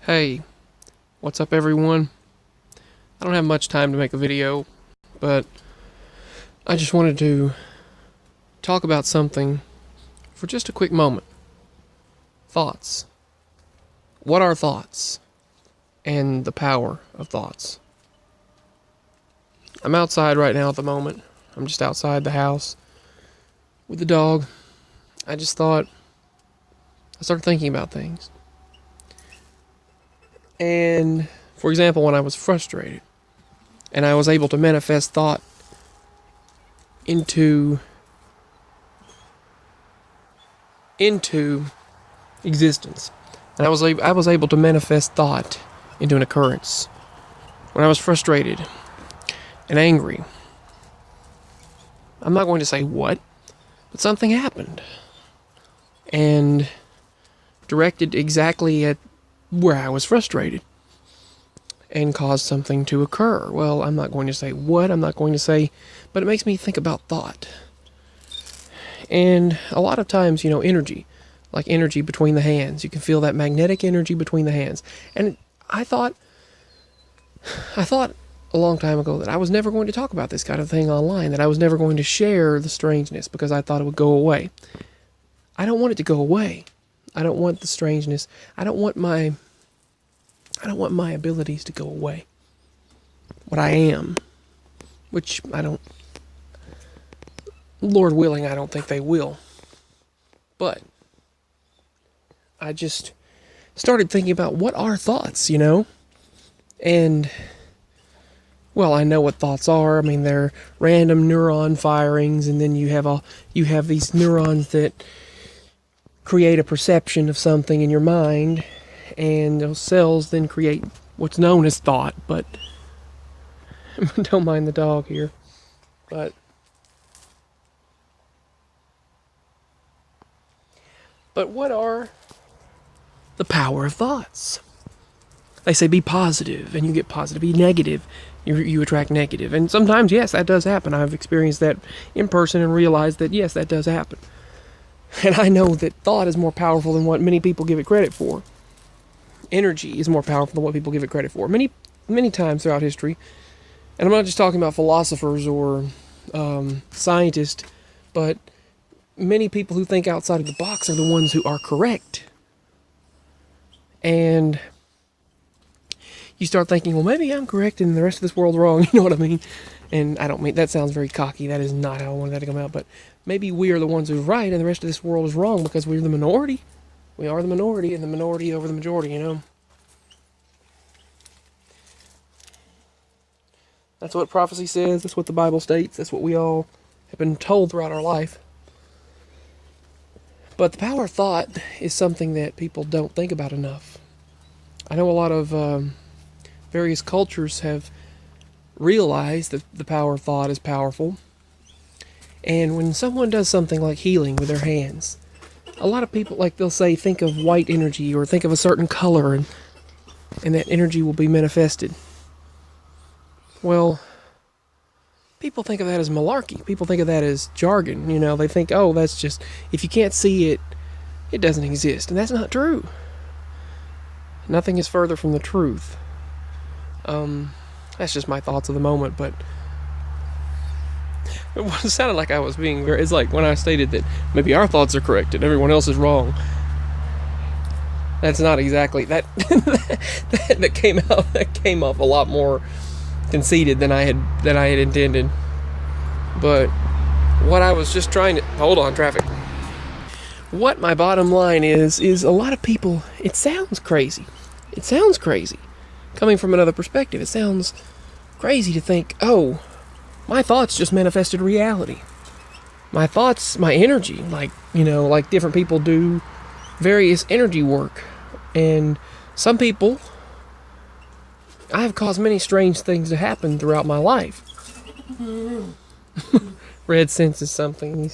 Hey, what's up everyone? I don't have much time to make a video, but I just wanted to talk about something for just a quick moment. Thoughts. What are thoughts? And the power of thoughts. I'm outside right now at the moment. I'm just outside the house with the dog. I started thinking about things. And, for example, when I was frustrated and I was able to manifest thought into existence. And I was able to manifest thought into an occurrence. When I was frustrated and angry, I'm not going to say what, but something happened. And directed exactly at where I was frustrated and caused something to occur. Well, I'm not going to say what, but it makes me think about thought. And a lot of times, energy, like energy between the hands, you can feel that magnetic energy between the hands. And I thought a long time ago that I was never going to talk about this kind of thing online, that I was never going to share the strangeness because I thought it would go away. I don't want it to go away. I don't want the strangeness. I don't want my abilities to go away. What I am, which Lord willing, I don't think they will. But I just started thinking about what are thoughts, And, well, I know what thoughts are. I mean, they're random neuron firings, and then you have these neurons that create a perception of something in your mind, and those cells then create what's known as thought. But don't mind the dog here. But what are the power of thoughts? They say be positive and you get positive. Be negative, you attract negative. And sometimes, yes, that does happen. I've experienced that in person and realized that, yes, that does happen. And I know that thought is more powerful than what many people give it credit for. Energy is more powerful than what people give it credit for. Many, many times throughout history, and I'm not just talking about philosophers or scientists, but many people who think outside of the box are the ones who are correct. And you start thinking, well, maybe I'm correct and the rest of this world's wrong. You know what I mean? And I don't mean, that sounds very cocky. That is not how I wanted that to come out. But maybe we are the ones who are right and the rest of this world is wrong because we're the minority. We are the minority and the minority over the majority, That's what prophecy says. That's what the Bible states. That's what we all have been told throughout our life. But the power of thought is something that people don't think about enough. I know a lot of various cultures have realized that the power of thought is powerful. And when someone does something like healing with their hands, a lot of people, they'll say, think of white energy or think of a certain color and that energy will be manifested. Well, people think of that as malarkey. People think of that as jargon. They think, oh, that's just, if you can't see it, it doesn't exist. And that's not true. Nothing is further from the truth. That's just my thoughts of the moment, but it sounded like I was being it's like when I stated that maybe our thoughts are correct and everyone else is wrong. That's not exactly that. That came off a lot more conceited than I had intended. But what I was just trying to hold on, traffic. What my bottom line is a lot of people, it sounds crazy. It sounds crazy. Coming from another perspective, it sounds crazy to think, oh, my thoughts just manifested reality. My thoughts, my energy, like different people do various energy work. And some people, I have caused many strange things to happen throughout my life. Red senses something.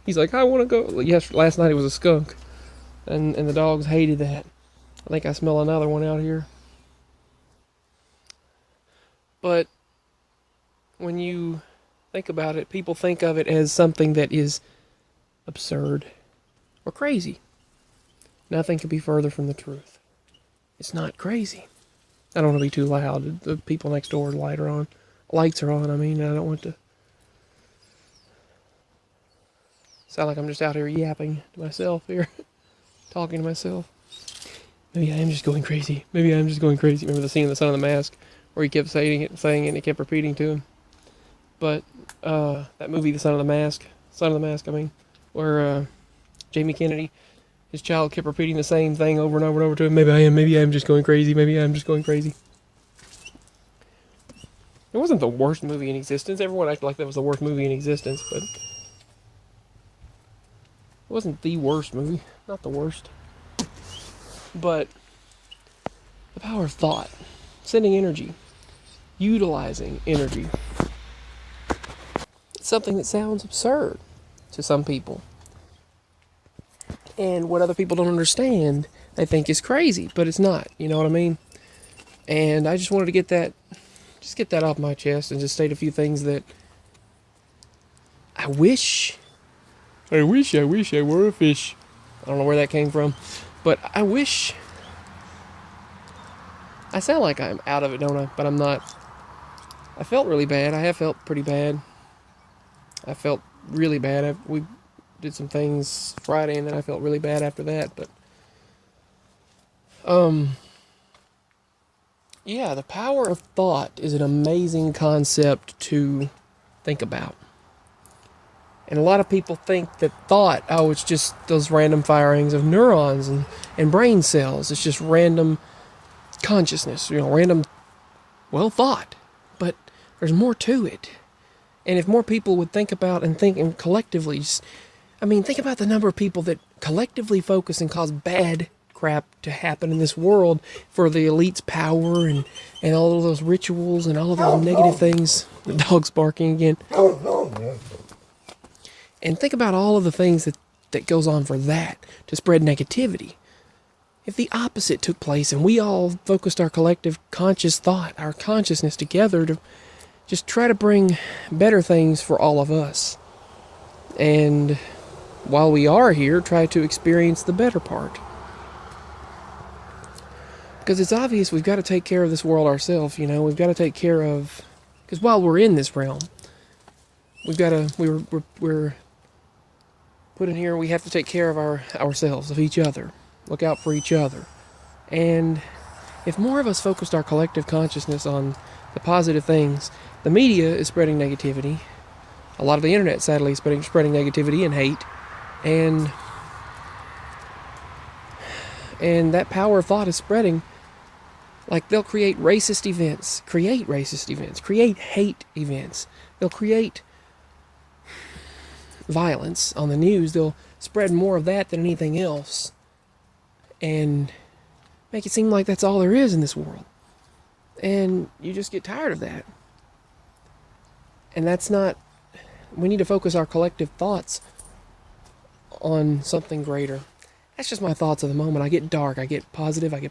He's like, I want to go. Yes, last night it was a skunk. And the dogs hated that. I think I smell another one out here. But when you think about it, people think of it as something that is absurd or crazy. Nothing could be further from the truth. It's not crazy. I don't want to be too loud. The people next door lights are on. I mean, I don't want to sound like I'm just out here yapping to myself here, talking to myself. Maybe I am just going crazy. Remember the scene in The Son of the Mask where he kept saying it, and he kept repeating to him. But that movie, The Son of the Mask, I mean, where Jamie Kennedy, his child, kept repeating the same thing over and over and over to him. Maybe I am just going crazy. It wasn't the worst movie in existence. Everyone acted like that was the worst movie in existence, but it wasn't the worst movie. Not the worst. But the power of thought, sending energy, utilizing energy. It's something that sounds absurd to some people. And what other people don't understand, they think is crazy, but it's not. You know what I mean? And I just wanted to get that off my chest and just state a few things that I wish I were a fish. I don't know where that came from, but I wish. I sound like I'm out of it, don't I? But I'm not. I felt really bad. I have felt pretty bad. I felt really bad. We did some things Friday, and then I felt really bad after that. But, yeah, the power of thought is an amazing concept to think about. And a lot of people think that thought, it's just those random firings of neurons and brain cells. It's just random consciousness, random, thought. But there's more to it. And if more people would think about and think and collectively, think about the number of people that collectively focus and cause bad crap to happen in this world for the elite's power and all of those rituals and all of those negative things. The dog's barking again. And think about all of the things that goes on for that, to spread negativity. If the opposite took place and we all focused our collective conscious thought, our consciousness together to just try to bring better things for all of us. And while we are here, try to experience the better part. Because it's obvious we've got to take care of this world ourselves, We've got to take care of... Because while we're in this realm, we've got to... We're put in here, we have to take care of ourselves, of each other. Look out for each other. And if more of us focused our collective consciousness on the positive things, the media is spreading negativity. A lot of the internet, sadly, is spreading negativity and hate. And that power of thought is spreading. Like, they'll create racist events, create hate events. They'll create violence on the news. They'll spread more of that than anything else. And make it seem like that's all there is in this world. And you just get tired of that. And that's not... We need to focus our collective thoughts on something greater. That's just my thoughts of the moment. I get dark, I get positive, happy,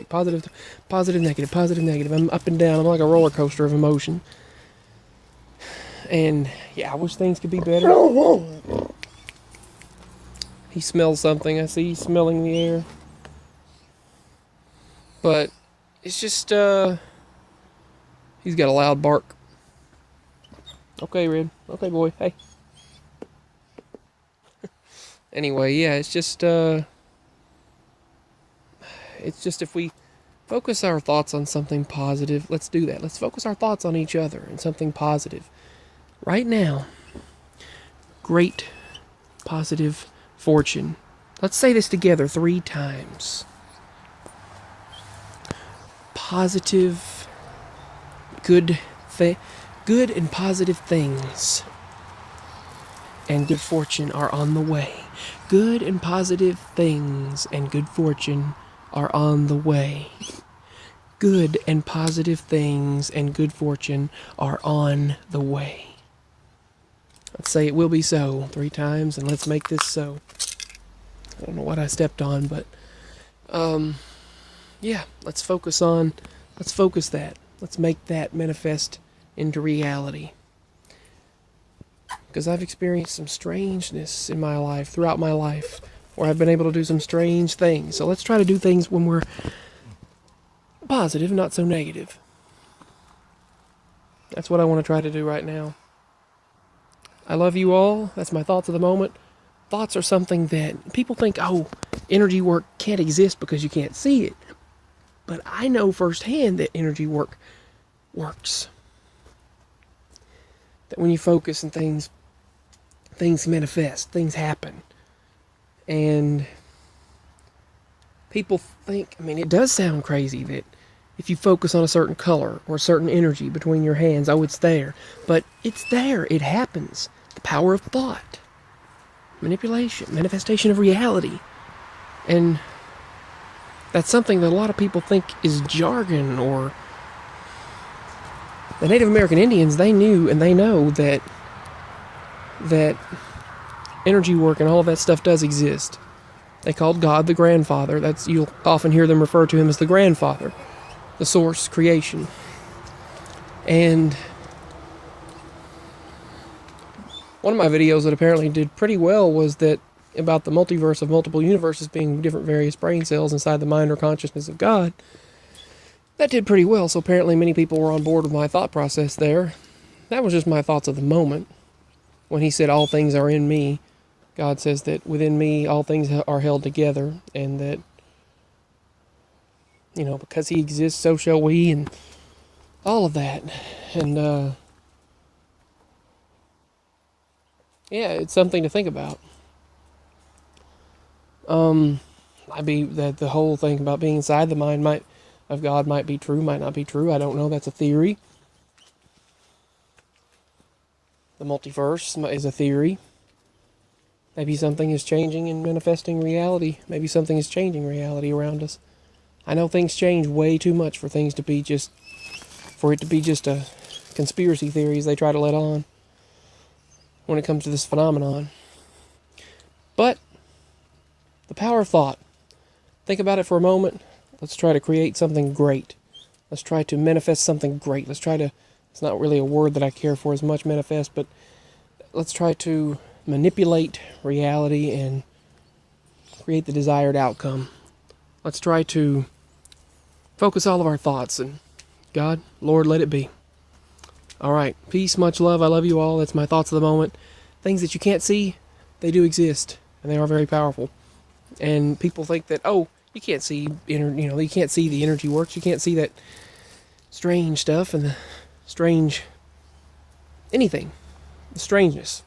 positive, negative. I'm up and down. I'm like a roller coaster of emotion. And yeah, I wish things could be better. He smells something. I see he's smelling the air. But it's just, he's got a loud bark. Okay, Red. Okay, boy. Hey. Anyway, yeah, it's just if we focus our thoughts on something positive, let's do that. Let's focus our thoughts on each other and something positive. Right now, great positive fortune. Let's say this together 3 times. Positive, good and positive things and good fortune are on the way. Good and positive things and good fortune are on the way. Good and positive things and good fortune are on the way. Let's say it will be so 3 times, and let's make this so. I don't know what I stepped on, but yeah, let's focus that. Let's make that manifest into reality. Because I've experienced some strangeness in my life, throughout my life, where I've been able to do some strange things. So let's try to do things when we're positive, not so negative. That's what I want to try to do right now. I love you all. That's my thoughts of the moment. Thoughts are something that people think, oh, energy work can't exist because you can't see it. But I know firsthand that energy work works. That when you focus on things manifest, things happen. And people think, it does sound crazy that if you focus on a certain color or a certain energy between your hands, oh, it's there. But it's there. It happens. The power of thought. Manipulation. Manifestation of reality. And that's something that a lot of people think is jargon. Or the Native American Indians, they knew and they know that energy work and all of that stuff does exist. They called God the grandfather. You'll often hear them refer to him as the grandfather. The source, creation. And one of my videos that apparently did pretty well was that about the multiverse of multiple universes being different various brain cells inside the mind or consciousness of God. That did pretty well, so apparently many people were on board with my thought process there. That was just my thoughts of the moment. When he said all things are in me, God says that within me all things are held together, and that because he exists, so shall we, and all of that. And, it's something to think about. That the whole thing about being inside the mind of God might be true, might not be true. I don't know. That's a theory. The multiverse is a theory. Maybe something is changing and manifesting reality. Maybe something is changing reality around us. I know things change way too much for it to be just a conspiracy theories they try to let on when it comes to this phenomenon. But the power of thought. Think about it for a moment. Let's try to create something great. Let's try to manifest something great. It's not really a word that I care for as much, manifest, but let's try to manipulate reality and create the desired outcome. Let's try to focus all of our thoughts and God, Lord, let it be. All right. Peace, much love. I love you all. That's my thoughts of the moment. Things that you can't see, they do exist, and they are very powerful. And people think that, oh, you can't see, you can't see the energy works. You can't see that strange stuff and the strange anything, the strangeness.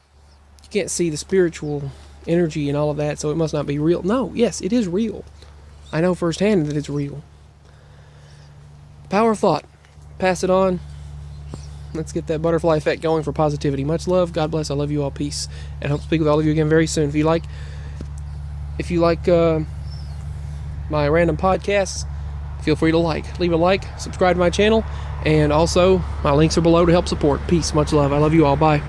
You can't see the spiritual energy and all of that, so it must not be real. No, yes, it is real. I know firsthand that it's real. Power of thought. Pass it on. Let's get that butterfly effect going for positivity. Much love. God bless. I love you all. Peace. And hope to speak with all of you again very soon. If you like my random podcasts, feel free to leave a like, subscribe to my channel, and also my links are below to help support. Peace. Much love. I love you all. Bye.